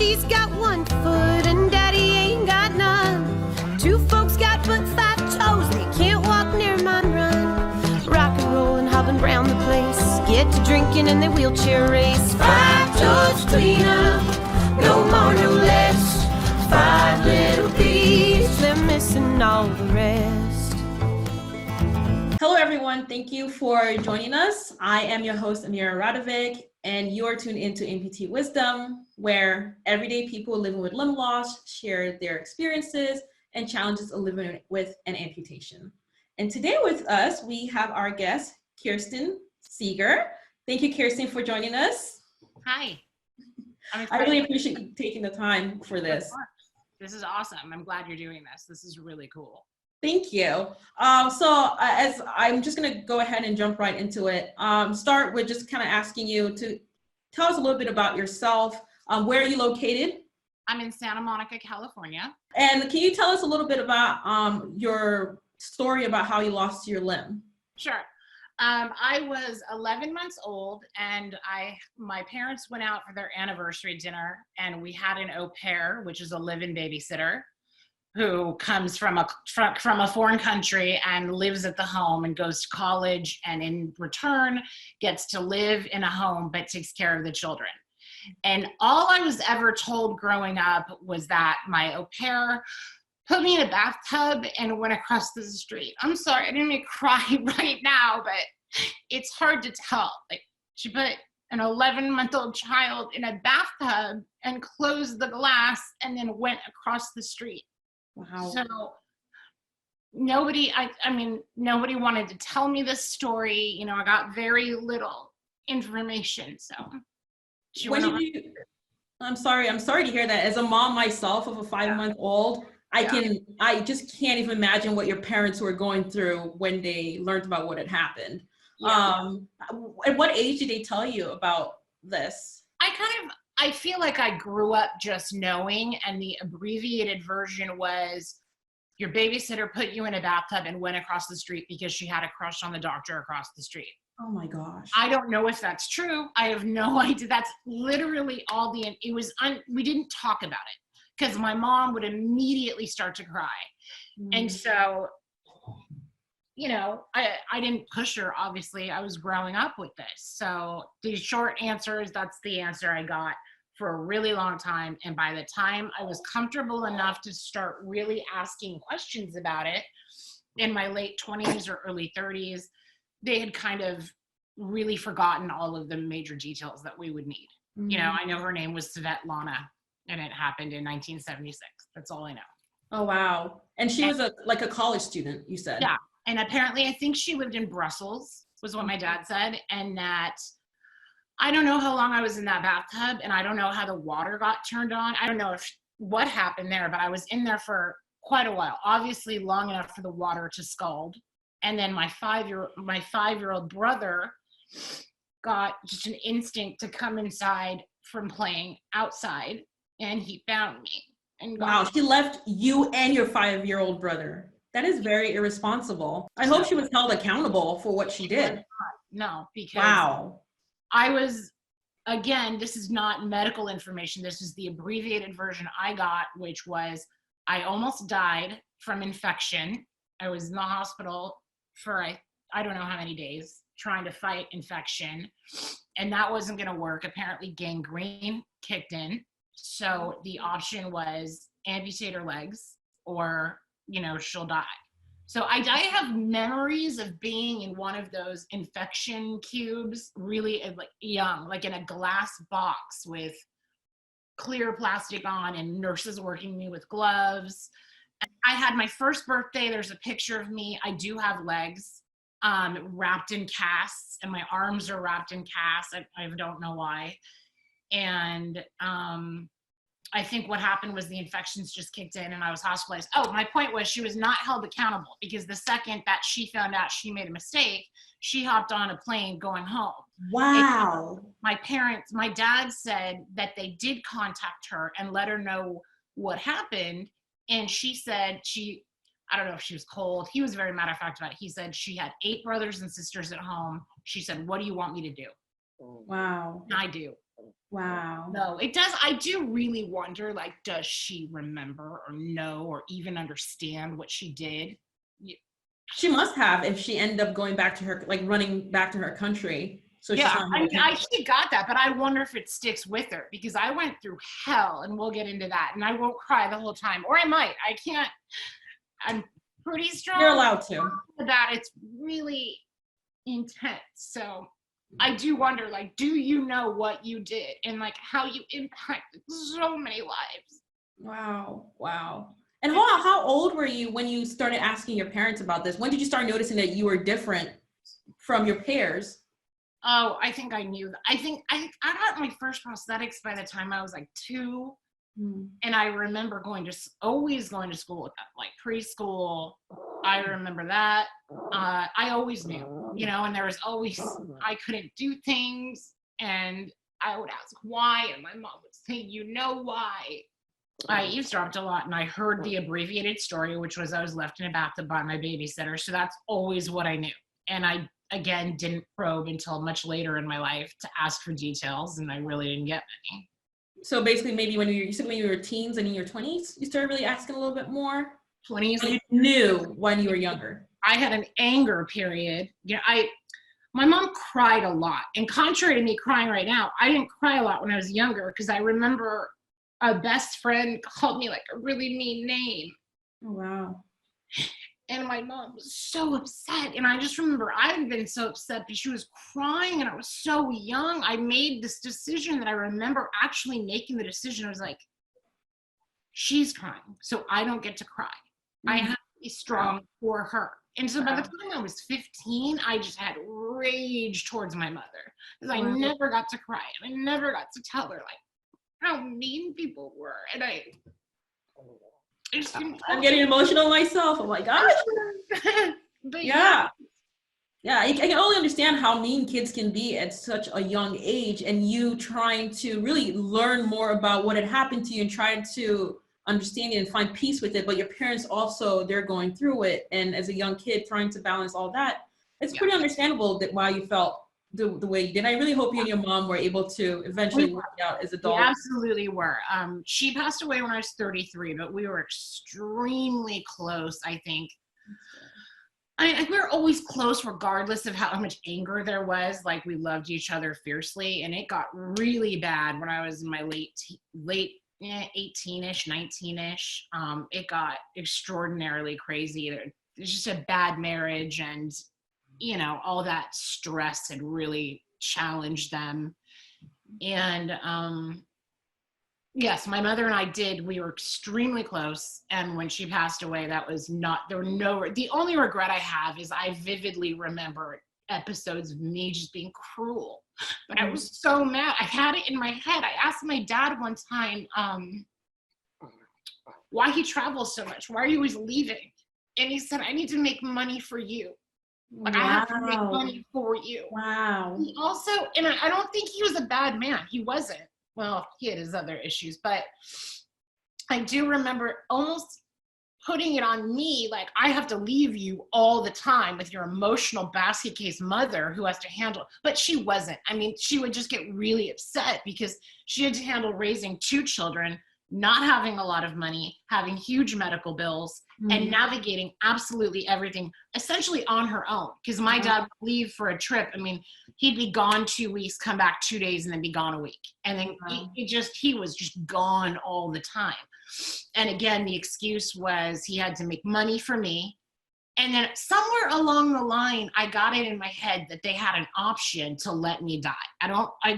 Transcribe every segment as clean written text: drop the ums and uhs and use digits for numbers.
she's got one foot and daddy ain't got none. Two folks got but 5 toes, they can't walk near mine run. Rock and roll and hopping round the place, get to drinking and they wheelchair race. 5 toes cleaner, no more, no less. 5 little bees, they're missing all the rest. Hello, everyone. Thank you for joining us. I am your host, Amira Radovic, and you are tuned into Amputee Wisdom, where everyday people living with limb loss share their experiences and challenges of living with an amputation. And today with us, we have our guest, Kirsten Seeger. Thank you, Kirsten, for joining us. Hi. I really appreciate you taking the time for this. This is awesome. I'm glad you're doing this. This is really cool. Thank you. As I'm just going to go ahead and jump right into it. Start with just kind of asking you to tell us a little bit about yourself. Where are you located? I'm in Santa Monica, California. And can you tell us a little bit about your story about how you lost your limb? Sure. I was 11 months old and my parents went out for their anniversary dinner and we had an au pair, which is a live-in babysitter, who comes from a foreign country and lives at the home and goes to college and in return gets to live in a home but takes care of the children. And all I was ever told growing up was that my au pair put me in a bathtub and went across the street. I'm sorry, I didn't make cry right now, but it's hard to tell. Like, she put an 11-month-old child in a bathtub and closed the glass and then went across the street. Wow. So nobody wanted to tell me this story. You know, I got very little information. So I'm sorry to hear that. As a mom myself of a 5-month-old, I just can't even imagine what your parents were going through when they learned about what had happened. Yeah. At what age did they tell you about this? I feel like I grew up just knowing, and the abbreviated version was your babysitter put you in a bathtub and went across the street because she had a crush on the doctor across the street. Oh my gosh. I don't know if that's true. I have no idea. That's literally all we didn't talk about it because my mom would immediately start to cry. And so, you know, I didn't push her, obviously. I was growing up with this. So the short answer is that's the answer I got for a really long time. And by the time I was comfortable enough to start really asking questions about it in my late 20s or early 30s, they had kind of really forgotten all of the major details that we would need. Mm-hmm. You know, I know her name was Svetlana and it happened in 1976. That's all I know. Oh, wow. And she was a college student, you said? Yeah. And apparently, I think she lived in Brussels, was what my dad said. And that I don't know how long I was in that bathtub, and I don't know how the water got turned on. I don't know what happened there, but I was in there for quite a while, obviously long enough for the water to scald. And then my 5-year-old brother got just an instinct to come inside from playing outside, and he found me. And wow, she left you and your 5-year-old brother. That is very irresponsible. I hope she was held accountable for what she did. No, because wow. I was, again, this is not medical information. This is the abbreviated version I got, which was I almost died from infection. I was in the hospital for I don't know how many days trying to fight infection, and that wasn't going to work. Apparently gangrene kicked in. So the option was amputate her legs or, you know, she'll die. So I have memories of being in one of those infection cubes, really like young, like in a glass box with clear plastic on and nurses working me with gloves. I had my first birthday. There's a picture of me. I do have legs wrapped in casts, and my arms are wrapped in casts. I don't know why. And I think what happened was the infections just kicked in and I was hospitalized. Oh, my point was she was not held accountable because the second that she found out she made a mistake, she hopped on a plane going home. Wow. And my dad said that they did contact her and let her know what happened. And she said I don't know if she was cold. He was very matter of fact about it. He said she had 8 brothers and sisters at home. She said, "What do you want me to do?" Wow. And I do. Wow. No, it does. I do really wonder, like, does she remember or know or even understand what she did? She must have if she ended up going back to her, like running back to her country. So she's Yeah, not. I mean, she got that, but I wonder if it sticks with her because I went through hell, and we'll get into that. And I won't cry the whole time, or I might. I can't. I'm pretty strong. You're allowed to. That it's really intense. So I do wonder, like, do you know what you did and like how you impacted so many lives? Wow. Wow. And how old were you when you started asking your parents about this? When did you start noticing that you were different from your peers? Oh, I think I knew. I think I got my first prosthetics by the time I was like 2. And I remember always going to school with them, like preschool. I remember that. I always knew, and there was always, I couldn't do things. And I would ask why. And my mom would say, why. I eavesdropped a lot and I heard the abbreviated story, which was I was left in a bathtub by my babysitter. So that's always what I knew. And I, again, didn't probe until much later in my life to ask for details. And I really didn't get many. So basically, maybe you said when you were teens and in your 20s, you started really asking a little bit more? 20s. You knew when you were younger. I had an anger period. My mom cried a lot. And contrary to me crying right now, I didn't cry a lot when I was younger because I remember a best friend called me like a really mean name. Oh, wow. And my mom was so upset. And I just remember I had been so upset because she was crying and I was so young. I made this decision that I remember actually making the decision. I was like, she's crying, so I don't get to cry. I have to be strong for her. And so by the time I was 15, I just had rage towards my mother because I never got to cry. And I never got to tell her like how mean people were. And I'm getting emotional myself. Oh my gosh. But yeah, I can only understand how mean kids can be at such a young age, and you trying to really learn more about what had happened to you and trying to understand it and find peace with it. But your parents also, they're going through it, and as a young kid trying to balance all that, it's pretty understandable that why you felt the way you did. I really hope you and your mom were able to eventually work out as adults. We absolutely were. She passed away when I was 33, but we were extremely close, I think. We were always close regardless of how much anger there was. Like, we loved each other fiercely, and it got really bad when I was in my late 18-ish, 19-ish. It got extraordinarily crazy. It's just a bad marriage, and all that stress had really challenged them. And yes, my mother and I we were extremely close. And when she passed away, the only regret I have is I vividly remember episodes of me just being cruel. But I was so mad. I had it in my head. I asked my dad one time why he travels so much. Why are you always leaving? And he said, I need to make money for you. Like, I have to make money for you. Wow. He also, and I don't think he was a bad man. He wasn't. Well, he had his other issues, but I do remember almost putting it on me, like, I have to leave you all the time with your emotional basket case mother who has to handle, but she wasn't. I mean, she would just get really upset because she had to handle raising 2 children, not having a lot of money, having huge medical bills, and navigating absolutely everything essentially on her own. Because my dad would leave for a trip. I mean, he'd be gone 2 weeks, come back 2 days, and then be gone a week. And then he was just gone all the time. And again, the excuse was he had to make money for me. And then somewhere along the line, I got it in my head that they had an option to let me die.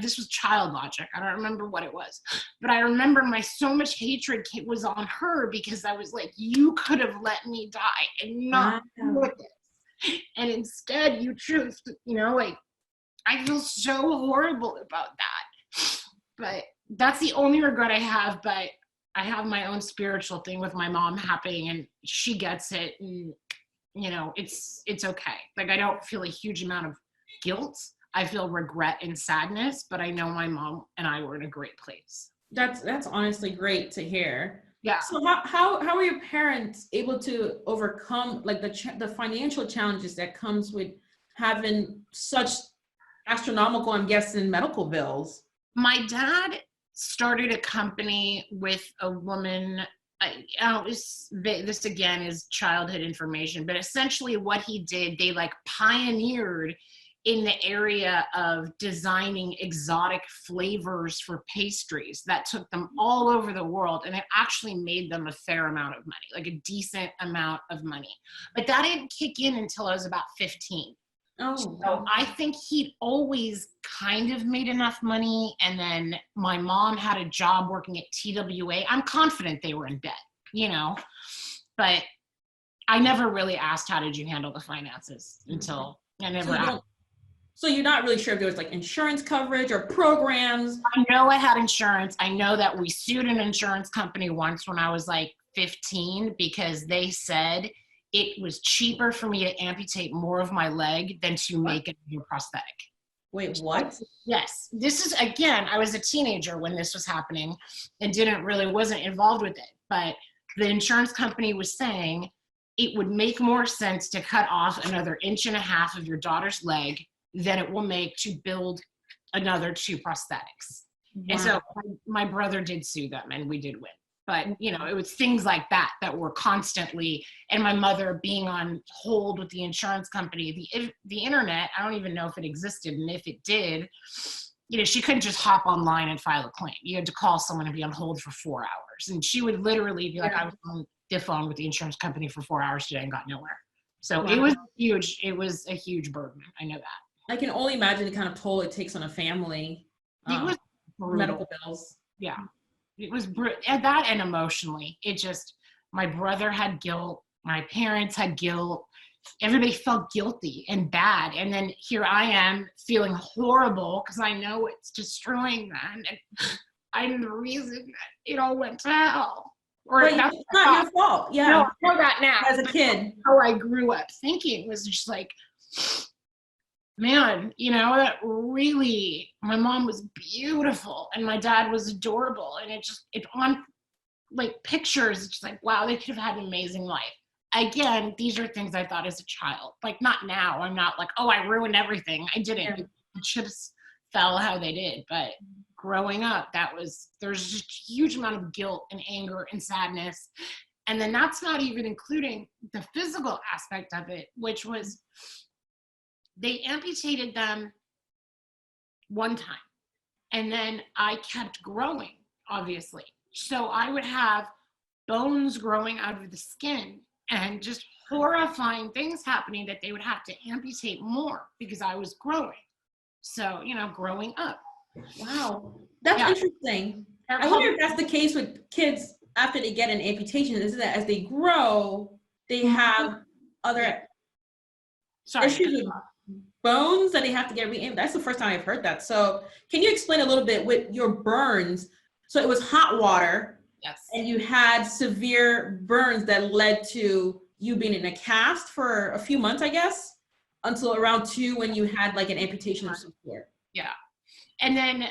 This was child logic. I don't remember what it was, but I remember so much hatred was on her because I was like, you could have let me die and not do this. And instead you chose to, like, I feel so horrible about that. But that's the only regret I have. But I have my own spiritual thing with my mom happening, and she gets it. And it's okay. Like, I don't feel a huge amount of guilt. I feel regret and sadness, but I know my mom and I were in a great place. That's honestly great to hear. Yeah. So how were your parents able to overcome like the financial challenges that comes with having such astronomical, I'm guessing, medical bills? My dad started a company with a woman. This again is childhood information, but essentially what he did, they like pioneered in the area of designing exotic flavors for pastries that took them all over the world. And it actually made them a fair amount of money, like a decent amount of money. But that didn't kick in until I was about 15. Oh, So I think he'd always kind of made enough money. And then my mom had a job working at TWA. I'm confident they were in debt, you know, but I never really asked, how did you handle the finances until I never asked. So you're not really sure if there was like insurance coverage or programs? I know I had insurance. I know that we sued an insurance company once when I was like 15 because they said it was cheaper for me to amputate more of my leg than to make a new prosthetic. Wait, what? Yes. This is, again, I was a teenager when this was happening and wasn't involved with it. But the insurance company was saying it would make more sense to cut off another 1.5 inches of your daughter's leg than it will make to build another 2 prosthetics. Wow. And so my brother did sue them and we did win. But, you know, it was things like that were constantly, and my mother being on hold with the insurance company, the internet, I don't even know if it existed. And if it did, you know, she couldn't just hop online and file a claim. You had to call someone and be on hold for 4 hours. And she would literally be like, I was on the phone with the insurance company for 4 hours today and got nowhere. So it was huge. It was a huge burden. I know that. I can only imagine the kind of toll it takes on a family. It was medical bills. Yeah. It was that, and emotionally, it just, my brother had guilt, my parents had guilt, everybody felt guilty and bad. And then here I am feeling horrible because I know it's destroying them. And I'm the reason that it all went to hell. Or it's not your fault. Yeah. No, I know that now. As a kid. How I grew up thinking was just like, man, you know, that really, my mom was beautiful and my dad was adorable. And it on like pictures, it's just like, wow, they could have had an amazing life. Again, these are things I thought as a child, like not now. I'm not like, oh, I ruined everything. I didn't. Yeah. The chips fell how they did. But growing up, there's just a huge amount of guilt and anger and sadness. And then that's not even including the physical aspect of it, which was, they amputated them one time and then I kept growing, obviously. So I would have bones growing out of the skin and just horrifying things happening that they would have to amputate more because I was growing. So, you know, growing up. Wow. That's interesting. I wonder if that's the case with kids after they get an amputation. Is that as they grow, they have other issues with bones that they have to get re-aimed. That's the first time I've heard that. So can you explain a little bit with your burns? So it was hot water. Yes. And you had severe burns that led to you being in a cast for a few months, I guess, until around 2 when you had like an amputation of some sort. Yeah. And then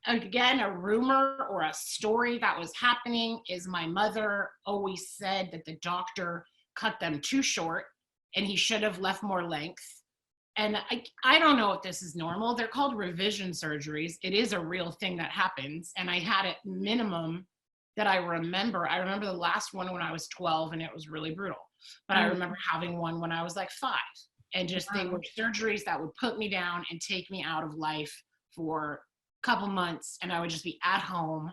again, a rumor or a story that was happening is my mother always said that the doctor cut them too short and he should have left more length. And I don't know if this is normal. They're called revision surgeries. It is a real thing that happens. And I had at minimum that I remember the last one when I was 12 and it was really brutal. But I remember having one when I was like 5. And just they were surgeries that would put me down and take me out of life for a couple months. And I would just be at home,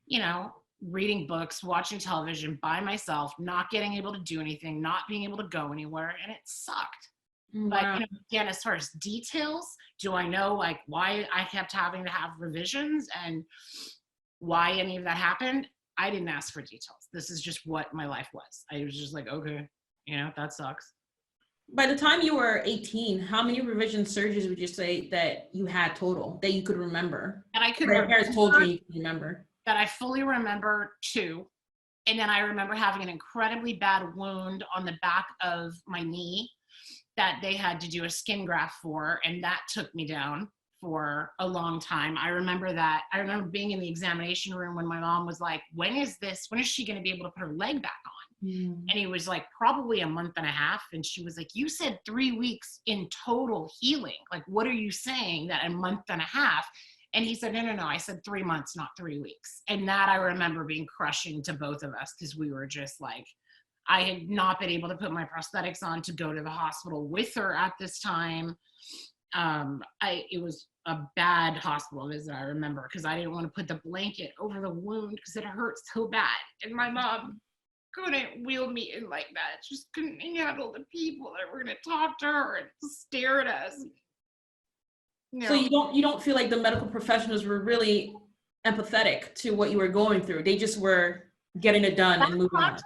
you know, reading books, watching television by myself, not getting able to do anything, not being able to go anywhere. And it sucked. Wow. But you know, again, as far as details, do I know like why I kept having to have revisions and why any of that happened? I didn't ask for details. This is just what my life was. I was just like, okay, you know, that sucks. By the time you were 18, how many revision surgeries would you say that you had total that you could remember? And I could remember. Your parents told you could remember. That I fully remember 2. And then I remember having an incredibly bad wound on the back of my knee that they had to do a skin graft for, and that took me down for a long time. I remember that. I remember being in the examination room when my mom was like, when is she going to be able to put her leg back on? And it was like probably a month and a half. And she was like, you said 3 weeks in total healing. Like, what are you saying that a month and a half? And he said, no. I said 3 months, not 3 weeks. And that I remember being crushing to both of us, because we were just like, I had not been able to put my prosthetics on to go to the hospital with her at this time. It was a bad hospital visit, I remember, because I didn't want to put the blanket over the wound because it hurt so bad. And my mom couldn't wheel me in like that. She just couldn't handle the people that were going to talk to her and stare at us. So you don't feel like the medical professionals were really empathetic to what you were going through? They just were getting it done and moving on.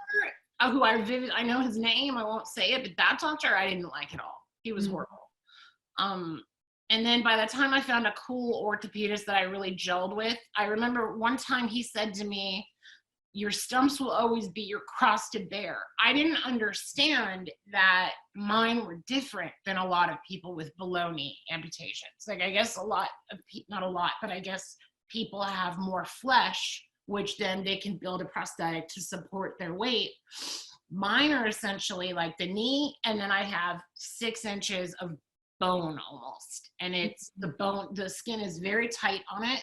Who I know his name, I won't say it, but that doctor I didn't like at all. He was horrible. And then by the time I found a cool orthopedist that I really gelled with, I remember one time he said to me, your stumps will always be your cross to bear. I didn't understand that mine were different than a lot of people with below knee amputations. Like, I guess not a lot, but I guess people have more flesh, which then they can build a prosthetic to support their weight. Mine are essentially like the knee, and then I have 6 inches of bone almost. And it's the skin is very tight on it,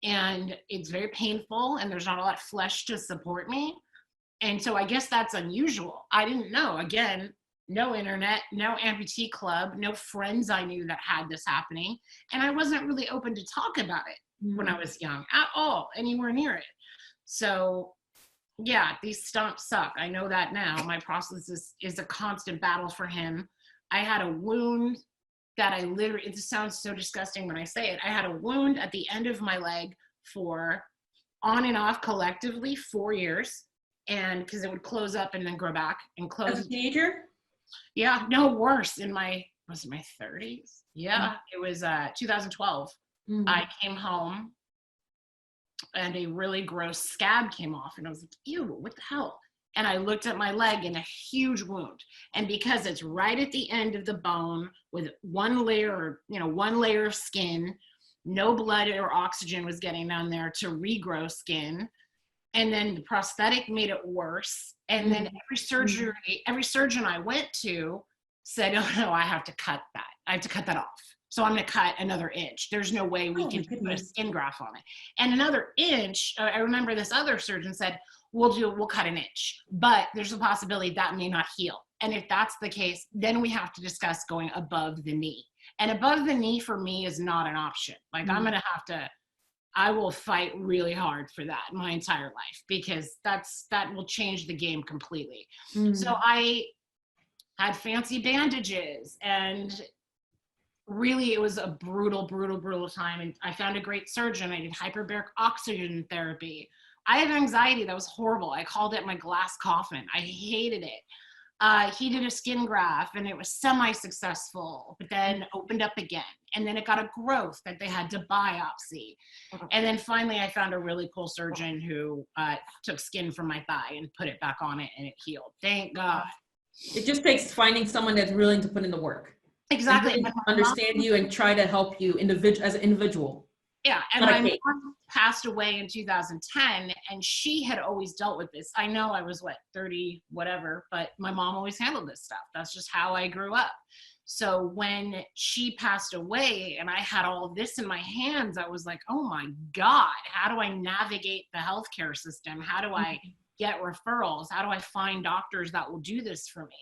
and it's very painful, and there's not a lot of flesh to support me. And so I guess that's unusual. I didn't know. Again, no internet, no amputee club, no friends I knew that had this happening. And I wasn't really open to talk about it when I was young at all, anywhere near it. So yeah, these stumps suck. I know that now. My prosthesis is a constant battle for him. I had a wound that I literally, it sounds so disgusting when I say it. I had a wound at the end of my leg for on and off collectively 4 years. And because it would close up and then grow back and close. As a teenager? Yeah, no, worse. Was it my 30s? Yeah, It was 2012. I came home and a really gross scab came off, and I was like, ew, what the hell? And I looked at my leg and a huge wound. And because it's right at the end of the bone with one layer of skin, no blood or oxygen was getting down there to regrow skin. And then the prosthetic made it worse. And then every surgeon I went to said, oh no, I have to cut that. I have to cut that off. So I'm going to cut another inch. There's no way we can put a skin graft on it. And another inch, I remember this other surgeon said, we'll cut an inch, but there's a possibility that may not heal. And if that's the case, then we have to discuss going above the knee. And above the knee for me is not an option. Like I will fight really hard for that my entire life, because that will change the game completely. So I had fancy bandages, and really it was a brutal time. And I found a great surgeon. I did hyperbaric oxygen therapy. I had anxiety that was horrible. I called it my glass coffin. I hated it. He did a skin graft and it was semi-successful, but then opened up again. And then it got a growth that they had to biopsy. And then finally I found a really cool surgeon who took skin from my thigh and put it back on it, and it healed. Thank God. It just takes finding someone that's willing to put in the work. Exactly. And understand you and try to help you as an individual. Yeah, and my mom passed away in 2010, and she had always dealt with this. I know I was 30 whatever, but my mom always handled this stuff. That's just how I grew up. So when she passed away and I had all of this in my hands, I was like, oh my God, how do I navigate the healthcare system? How do I get referrals? How do I find doctors that will do this for me?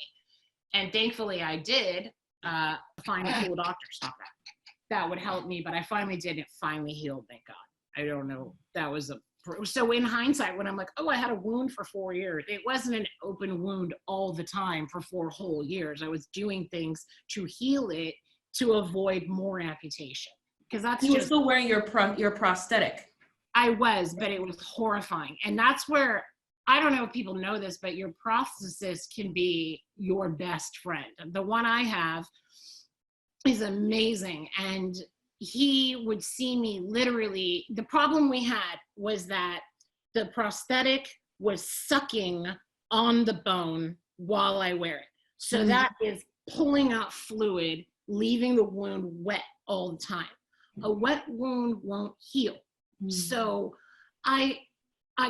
And thankfully I did find a cool doctor. Stop that. That would help me, but I finally did. It finally healed, thank God. I don't know. So in hindsight, when I'm like, oh, I had a wound for 4 years, it wasn't an open wound all the time for 4 whole years. I was doing things to heal it to avoid more amputation. Because that's you were still wearing your prosthetic. I was, but it was horrifying. And that's where, I don't know if people know this, but your prosthesis can be your best friend. The one I have is amazing, and he would see me literally. The problem we had was that the prosthetic was sucking on the bone while I wear it. So that is pulling out fluid, leaving the wound wet all the time. A wet wound won't heal. So I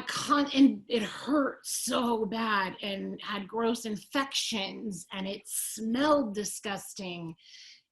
can't, and it hurt so bad and had gross infections, and it smelled disgusting.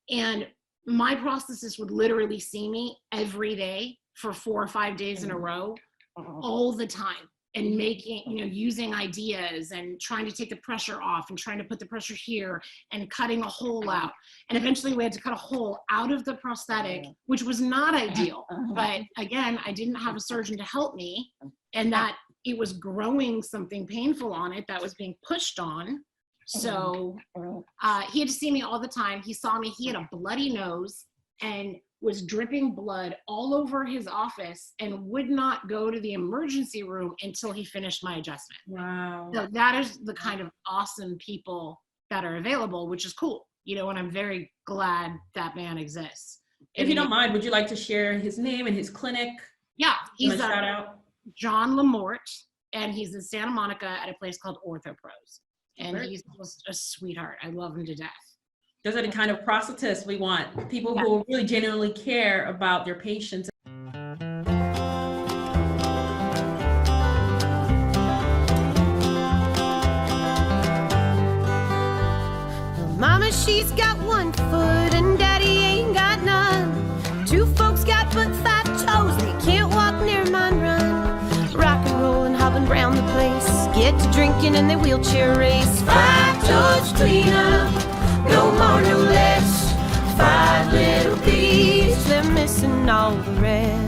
And my prosthesis would literally see me every day for 4 or 5 days in a row, all the time, and making, using ideas and trying to take the pressure off and trying to put the pressure here and cutting a hole out. And eventually we had to cut a hole out of the prosthetic, which was not ideal. But again, I didn't have a surgeon to help me, and that it was growing something painful on it that was being pushed on. So he had to see me all the time. He saw me, he had a bloody nose and was dripping blood all over his office and would not go to the emergency room until he finished my adjustment. Wow. So that is the kind of awesome people that are available, which is cool, and I'm very glad that man exists. If you don't mind, would you like to share his name and his clinic? Yeah, he's a shout out. John Lamort, and he's in Santa Monica at a place called OrthoPros. And he's just a sweetheart. I love him to death. Those are the kind of prosthetists we want. People who really genuinely care about their patients. Mama, she's got 1 foot and daddy ain't got none. 2 folks got but 5 toes, they can't walk near mine run. Rock and roll and hopping round the place, get to drinking and they wheelchair race. 5 toes clean up, no more, no less. 5 little bees, they're missing all the rest.